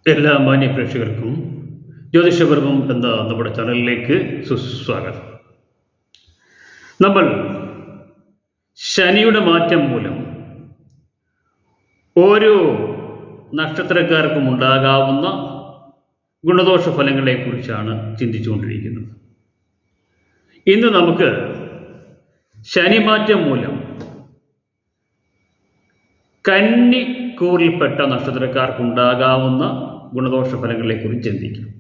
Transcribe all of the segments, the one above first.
എല്ലാ മാന്യ പ്രേക്ഷകർക്കും ജ്യോതിഷപർവം എന്ന നമ്മുടെ ചാനലിലേക്ക് സുസ്വാഗതം. നമ്മൾ ശനിയുടെ മാറ്റം മൂലം ഓരോ നക്ഷത്രക്കാർക്കും ഉണ്ടാകാവുന്ന ഗുണദോഷ ഫലങ്ങളെക്കുറിച്ചാണ് ചിന്തിച്ചുകൊണ്ടിരിക്കുന്നത്. ഇന്ന് നമുക്ക് ശനി മാറ്റം മൂലം കന്നിക്കൂറിൽപ്പെട്ട നക്ഷത്രക്കാർക്കുണ്ടാകാവുന്ന ഗുണദോഷ ഫലങ്ങളെക്കുറിച്ച് ചിന്തിക്കാം.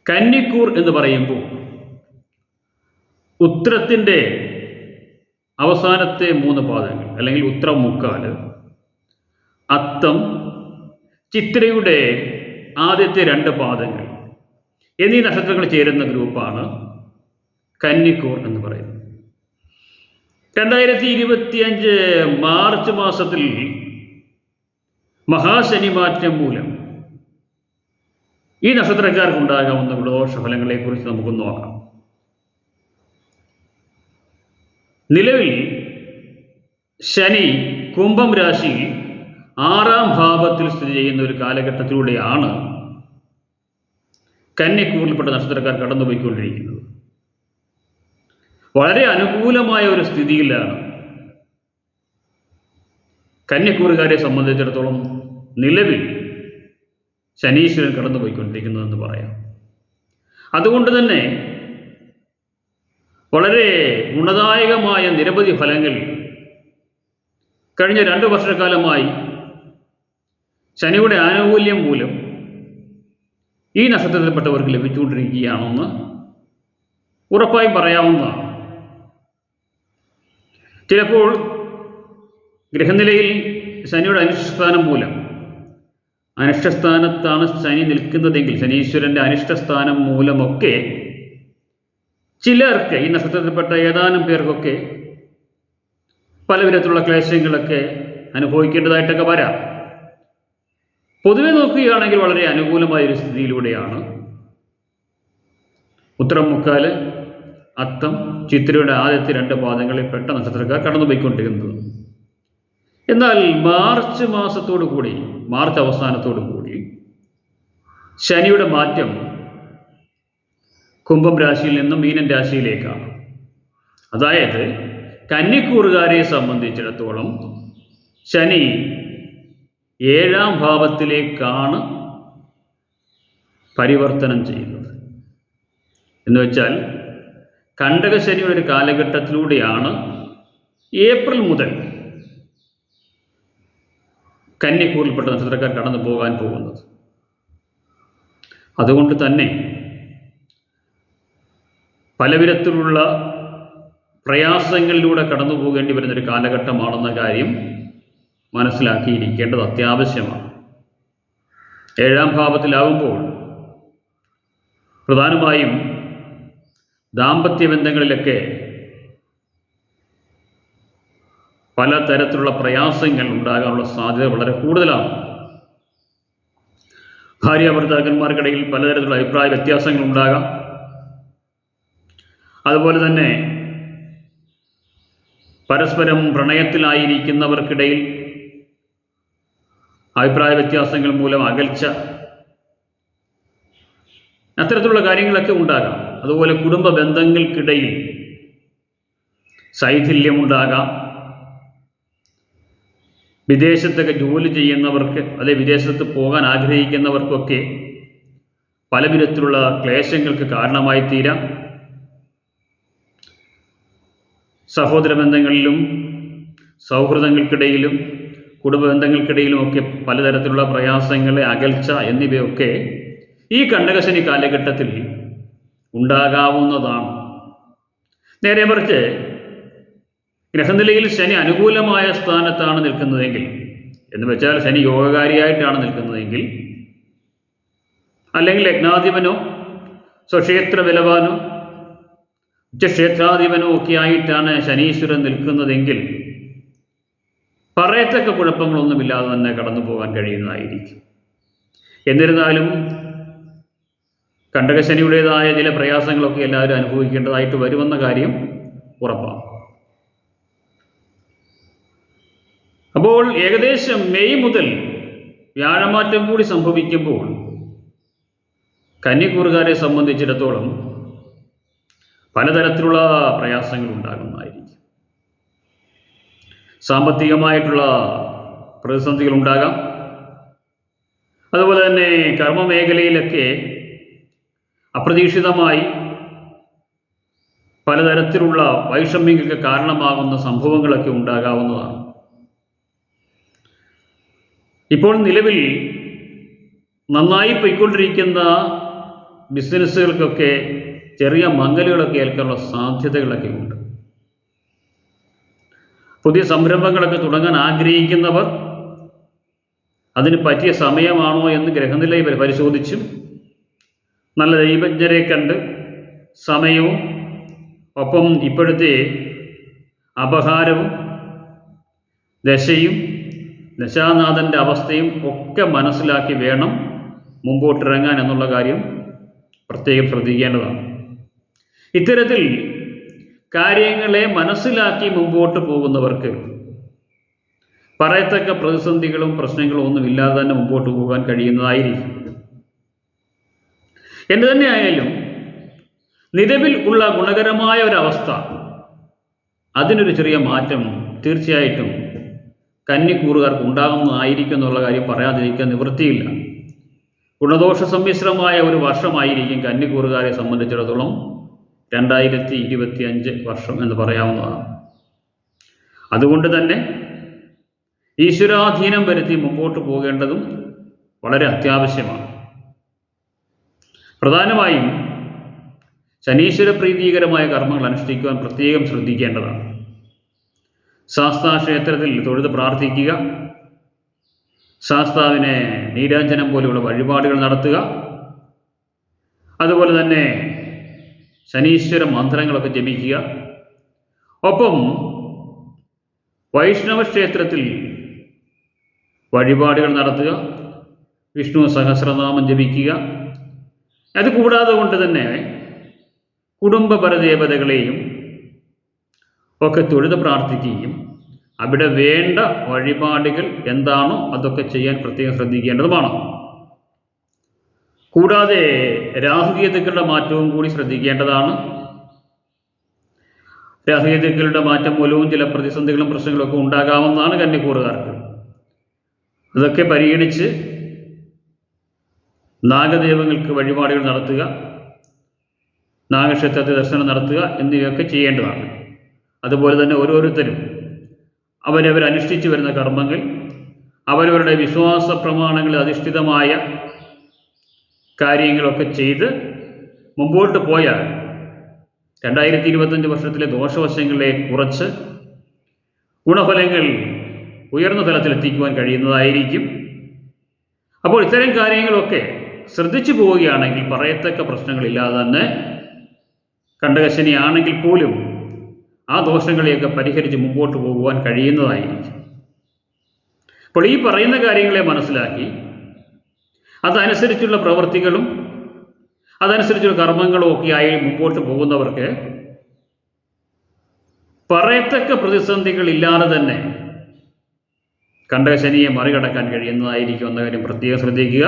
കന്നിക്കൂർ എന്ന് പറയുമ്പോൾ ഉത്രത്തിൻ്റെ അവസാനത്തെ 3 പാദങ്ങൾ അല്ലെങ്കിൽ ഉത്രം മുക്കാല്, അത്തം, ചിത്രയുടെ ആദ്യത്തെ 2 പാദങ്ങൾ എന്നീ നക്ഷത്രങ്ങൾ ചേരുന്ന ഗ്രൂപ്പാണ് കന്നിക്കൂർ എന്ന് പറയുന്നത്. 2025 മാർച്ച് മാസത്തിൽ മഹാശനി മാറ്റം മൂലം ഈ നക്ഷത്രക്കാർക്കുണ്ടാകാവുന്ന ഗുണദോഷ ഫലങ്ങളെക്കുറിച്ച് നമുക്ക് നോക്കാം. നിലവിൽ ശനി കുംഭം രാശിയിൽ 6ാം ഭാവത്തിൽ സ്ഥിതി ചെയ്യുന്ന ഒരു കാലഘട്ടത്തിലൂടെയാണ് കന്നിക്കൂറിൽപ്പെട്ട നക്ഷത്രക്കാർ കടന്നുപോയിക്കൊണ്ടിരിക്കുന്നത്. വളരെ അനുകൂലമായ ഒരു സ്ഥിതിയിലാണ് കന്നിക്കൂറുകാരെ സംബന്ധിച്ചിടത്തോളം നിലവിൽ ശനീശ്വരൻ കടന്നുപോയിക്കൊണ്ടിരിക്കുന്നതെന്ന് പറയാം. അതുകൊണ്ട് തന്നെ വളരെ ഗുണദായകമായ നിരവധി ഫലങ്ങൾ കഴിഞ്ഞ 2 വർഷക്കാലമായി ശനിയുടെ ആനുകൂല്യം മൂലം ഈ നക്ഷത്രത്തിൽപ്പെട്ടവർക്ക് ലഭിച്ചുകൊണ്ടിരിക്കുകയാണെന്ന് ഉറപ്പായും പറയാവുന്നതാണ്. ചിലപ്പോൾ ഗ്രഹനിലയിൽ ശനിയുടെ അനിഷ്ടസ്ഥാനം മൂലം, അനിഷ്ടസ്ഥാനത്താണ് ശനി നിൽക്കുന്നതെങ്കിൽ ശനീശ്വരൻ്റെ അനിഷ്ടസ്ഥാനം മൂലമൊക്കെ ചിലർക്ക്, ഈ നക്ഷത്രത്തിൽപ്പെട്ട ഏതാനും പേർക്കൊക്കെ പല വിധത്തിലുള്ള ക്ലേശങ്ങളൊക്കെ അനുഭവിക്കേണ്ടതായിട്ടൊക്കെ വരാം. പൊതുവെ നോക്കുകയാണെങ്കിൽ വളരെ അനുകൂലമായൊരു സ്ഥിതിയിലൂടെയാണ് ഉത്രം മുക്കാല്, അത്തം, ചിത്രയുടെ ആദ്യത്തെ 2 പാദങ്ങളിൽ പെട്ട നക്ഷത്രക്കാർ കടന്നുപോയിക്കൊണ്ടിരുന്നത്. എന്നാൽ മാർച്ച് അവസാനത്തോടു കൂടി ശനിയുടെ മാറ്റം കുംഭം രാശിയിൽ നിന്നും മീനൻ രാശിയിലേക്കാണ്. അതായത് കന്നിക്കൂറുകാരെ സംബന്ധിച്ചിടത്തോളം ശനി 7ാം ഭാവത്തിലേക്കാണ് പരിവർത്തനം ചെയ്യുന്നത്. എന്ന് വെച്ചാൽ കണ്ടകശനിയുടെ ഒരു കാലഘട്ടത്തിലൂടെയാണ് ഏപ്രിൽ മുതൽ കന്നിക്കൂറിൽപ്പെട്ട നക്ഷത്രക്കാർ കടന്നു പോകാൻ പോകുന്നത്. അതുകൊണ്ട് തന്നെ പലവിധത്തിലുള്ള പ്രയാസങ്ങളിലൂടെ കടന്നു പോകേണ്ടി വരുന്നൊരു കാലഘട്ടമാണെന്ന കാര്യം മനസ്സിലാക്കിയിരിക്കേണ്ടത് അത്യാവശ്യമാണ്. 7ാം ഭാവത്തിലാകുമ്പോൾ പ്രധാനമായും ദാമ്പത്യ ബന്ധങ്ങളിലൊക്കെ പലതരത്തിലുള്ള പ്രയാസങ്ങൾ ഉണ്ടാകാനുള്ള സാധ്യത വളരെ കൂടുതലാണ്. ഭാര്യാഭർത്താക്കന്മാർക്കിടയിൽ പലതരത്തിലുള്ള അഭിപ്രായ വ്യത്യാസങ്ങൾ ഉണ്ടാകാം. അതുപോലെ തന്നെ പരസ്പരം പ്രണയത്തിലായിരിക്കുന്നവർക്കിടയിൽ അഭിപ്രായ വ്യത്യാസങ്ങൾ മൂലം അകൽച്ച, അത്തരത്തിലുള്ള കാര്യങ്ങളൊക്കെ ഉണ്ടാകാം. അതുപോലെ കുടുംബ ബന്ധങ്ങൾക്കിടയിൽ ശൈഥില്യമുണ്ടാകാം. വിദേശത്തൊക്കെ ജോലി ചെയ്യുന്നവർക്ക്, അല്ലെ വിദേശത്ത് പോകാൻ ആഗ്രഹിക്കുന്നവർക്കൊക്കെ പല വിധത്തിലുള്ള ക്ലേശങ്ങൾക്ക് കാരണമായി തീരാം. സഹോദര ബന്ധങ്ങളിലും സൗഹൃദങ്ങൾക്കിടയിലും കുടുംബ ബന്ധങ്ങൾക്കിടയിലുമൊക്കെ പലതരത്തിലുള്ള പ്രയാസങ്ങൾ, അകൽച്ച എന്നിവയൊക്കെ ഈ കണ്ടകശനി കാലഘട്ടത്തിൽ ഉണ്ടാകാവുന്നതാണ്. നേരെ മറിച്ച് ഗ്രഹനിലയിൽ ശനി അനുകൂലമായ സ്ഥാനത്താണ് നിൽക്കുന്നതെങ്കിൽ, എന്ന് വെച്ചാൽ ശനി യോഗകാരിയായിട്ടാണ് നിൽക്കുന്നതെങ്കിൽ, അല്ലെങ്കിൽ ലഗ്നാധിപനോ സ്വക്ഷേത്ര ബലവാനോ ഉച്ചക്ഷേത്രാധിപനോ ഒക്കെ ആയിട്ടാണ് ശനീശ്വരൻ നിൽക്കുന്നതെങ്കിൽ പറയത്തക്ക കുഴപ്പങ്ങളൊന്നുമില്ലാതെ തന്നെ കടന്നു പോകാൻ കഴിയുന്നതായിരിക്കും. എന്നിരുന്നാലും കണ്ടകശനിയുടേതായ ചില പ്രയാസങ്ങളൊക്കെ എല്ലാവരും അനുഭവിക്കേണ്ടതായിട്ട് വരുമെന്ന കാര്യം ഉറപ്പാണ്. അപ്പോൾ ഏകദേശം മെയ് മുതൽ വ്യാഴമാറ്റം കൂടി സംഭവിക്കുമ്പോൾ കന്നിക്കൂറുകാരെ സംബന്ധിച്ചിടത്തോളം പലതരത്തിലുള്ള പ്രയാസങ്ങൾ ഉണ്ടാകുന്നതായിരിക്കും. സാമ്പത്തികമായിട്ടുള്ള പ്രതിസന്ധികൾ ഉണ്ടാകാം. അതുപോലെ തന്നെ കർമ്മമേഖലയിലൊക്കെ അപ്രതീക്ഷിതമായി പലതരത്തിലുള്ള വൈഷമ്യങ്ങൾക്ക് കാരണമാകുന്ന സംഭവങ്ങളൊക്കെ ഉണ്ടാകാവുന്നതാണ്. ഇപ്പോൾ നിലവിൽ നന്നായി പോയിക്കൊണ്ടിരിക്കുന്ന ബിസിനസ്സുകൾക്കൊക്കെ ചെറിയ മങ്ങലുകളൊക്കെ ഏൽക്കാനുള്ള സാധ്യതകളൊക്കെ ഉണ്ട്. പുതിയ സംരംഭങ്ങളൊക്കെ തുടങ്ങാൻ ആഗ്രഹിക്കുന്നവർ അതിന് പറ്റിയ സമയമാണോ എന്ന് ഗ്രഹനില പരിശോധിച്ചും നല്ല ദൈവജ്ഞരെ കണ്ട് സമയവും ഒപ്പം ഇപ്പോഴത്തെ അപഹാരവും ദശയും ദശാനാഥൻ്റെ അവസ്ഥയും ഒക്കെ മനസ്സിലാക്കി വേണം മുമ്പോട്ടിറങ്ങാൻ എന്നുള്ള കാര്യം പ്രത്യേകം ശ്രദ്ധിക്കേണ്ടതാണ്. ഇത്തരത്തിൽ കാര്യങ്ങളെ മനസ്സിലാക്കി മുമ്പോട്ട് പോകുന്നവർക്ക് പറയത്തക്ക പ്രതിസന്ധികളും പ്രശ്നങ്ങളും ഒന്നുമില്ലാതെ തന്നെ മുമ്പോട്ട് പോകാൻ കഴിയുന്നതായിരിക്കും. എന്തു തന്നെയായാലും നിലവിൽ ഉള്ള ഗുണകരമായ ഒരവസ്ഥ, അതിനൊരു ചെറിയ മാറ്റം തീർച്ചയായിട്ടും കന്നിക്കൂറുകാർക്ക് ഉണ്ടാകുന്നതായിരിക്കും എന്നുള്ള കാര്യം പറയാതിരിക്കാൻ നിവൃത്തിയില്ല. ഗുണദോഷ സമ്മിശ്രമായ ഒരു വർഷമായിരിക്കും കന്നിക്കൂറുകാരെ സംബന്ധിച്ചിടത്തോളം 2025 വർഷം എന്ന് പറയാവുന്നതാണ്. അതുകൊണ്ട് തന്നെ ഈശ്വരാധീനം വരുത്തി മുമ്പോട്ട് പോകേണ്ടതും വളരെ അത്യാവശ്യമാണ്. പ്രധാനമായും ശനീശ്വര പ്രീതികരമായ കർമ്മങ്ങൾ അനുഷ്ഠിക്കുവാൻ പ്രത്യേകം ശ്രദ്ധിക്കേണ്ടതാണ്. ശാസ്താക്ഷേത്രത്തിൽ തൊഴുത് പ്രാർത്ഥിക്കുക, ശാസ്താവിനെ നീരാഞ്ജനം പോലെയുള്ള വഴിപാടുകൾ നടത്തുക, അതുപോലെ തന്നെ ശനീശ്വര മന്ത്രങ്ങളൊക്കെ ജപിക്കുക. ഒപ്പം വൈഷ്ണവ ക്ഷേത്രത്തിൽ വഴിപാടുകൾ നടത്തുക, വിഷ്ണു സഹസ്രനാമം ജപിക്കുക. അതുകൂടാതെ കൊണ്ട് തന്നെ കുടുംബ പരദേവതകളെയും ഒക്കെ തൊഴുത് പ്രാർത്ഥിക്കുകയും അവിടെ വേണ്ട വഴിപാടുകൾ എന്താണോ അതൊക്കെ ചെയ്യാൻ പ്രത്യേകം ശ്രദ്ധിക്കേണ്ടതുമാണ്. കൂടാതെ രാഹുകേതുക്കളുടെ മാറ്റവും കൂടി ശ്രദ്ധിക്കേണ്ടതാണ്. രാഹുകേതുക്കളുടെ മാറ്റം മൂലവും ചില പ്രതിസന്ധികളും പ്രശ്നങ്ങളൊക്കെ ഉണ്ടാകാവുന്നതാണ് കന്നിക്കൂറുകാർക്ക്. അതൊക്കെ പരിഗണിച്ച് നാഗദേവങ്ങൾക്ക് വഴിപാടുകൾ നടത്തുക, നാഗക്ഷേത്രത്തിൽ ദർശനം നടത്തുക എന്നിവയൊക്കെ ചെയ്യേണ്ടതാണ്. അതുപോലെ തന്നെ ഓരോരുത്തരും അവരനുഷ്ഠിച്ചു വരുന്ന കർമ്മങ്ങൾ അവരവരുടെ വിശ്വാസ പ്രമാണങ്ങളിൽ അധിഷ്ഠിതമായ കാര്യങ്ങളൊക്കെ ചെയ്ത് മുമ്പോട്ട് പോയാൽ 2025 വർഷത്തിലെ ദോഷവശങ്ങളെ കുറച്ച് ഗുണഫലങ്ങൾ ഉയർന്ന തലത്തിലെത്തിക്കുവാൻ കഴിയുന്നതായിരിക്കും. അപ്പോൾ ഇത്തരം കാര്യങ്ങളൊക്കെ ശ്രദ്ധിച്ചു പോവുകയാണെങ്കിൽ പറയത്തക്ക പ്രശ്നങ്ങളില്ലാതെ തന്നെ കണ്ടകശനിയാണെങ്കിൽ പോലും ആ ദോഷങ്ങളെയൊക്കെ പരിഹരിച്ച് മുമ്പോട്ട് പോകുവാൻ കഴിയുന്നതായിരിക്കും. അപ്പോൾ ഈ പറയുന്ന കാര്യങ്ങളെ മനസ്സിലാക്കി അതനുസരിച്ചുള്ള പ്രവൃത്തികളും അതനുസരിച്ചുള്ള കർമ്മങ്ങളും ഒക്കെയായി മുമ്പോട്ട് പോകുന്നവർക്ക് പറയത്തക്ക പ്രതിസന്ധികൾ ഇല്ലാതെ തന്നെ കണ്ടകശനിയെ മറികടക്കാൻ കഴിയുന്നതായിരിക്കും എന്ന കാര്യം പ്രത്യേകം ശ്രദ്ധിക്കുക.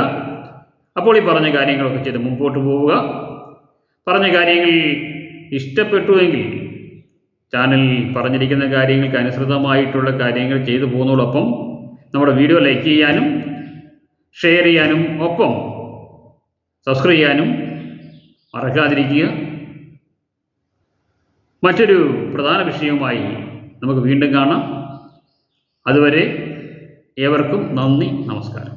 അപ്പോൾ ഈ പറഞ്ഞ കാര്യങ്ങളൊക്കെ ചെയ്ത് മുമ്പോട്ട് പോവുക. പറഞ്ഞ കാര്യങ്ങൾ ഇഷ്ടപ്പെട്ടുവെങ്കിൽ ചാനലിൽ പറഞ്ഞിരിക്കുന്ന കാര്യങ്ങൾക്ക് അനുസൃതമായിട്ടുള്ള കാര്യങ്ങൾ ചെയ്തു പോകുന്നതോടൊപ്പം നമ്മുടെ വീഡിയോ ലൈക്ക് ചെയ്യാനും ഷെയർ ചെയ്യാനും ഒപ്പം സബ്സ്ക്രൈബ് ചെയ്യാനും മറക്കാതിരിക്കുക. മറ്റൊരു പ്രധാന വിഷയവുമായി നമുക്ക് വീണ്ടും കാണാം. അതുവരെ ഏവർക്കും നന്ദി, നമസ്കാരം.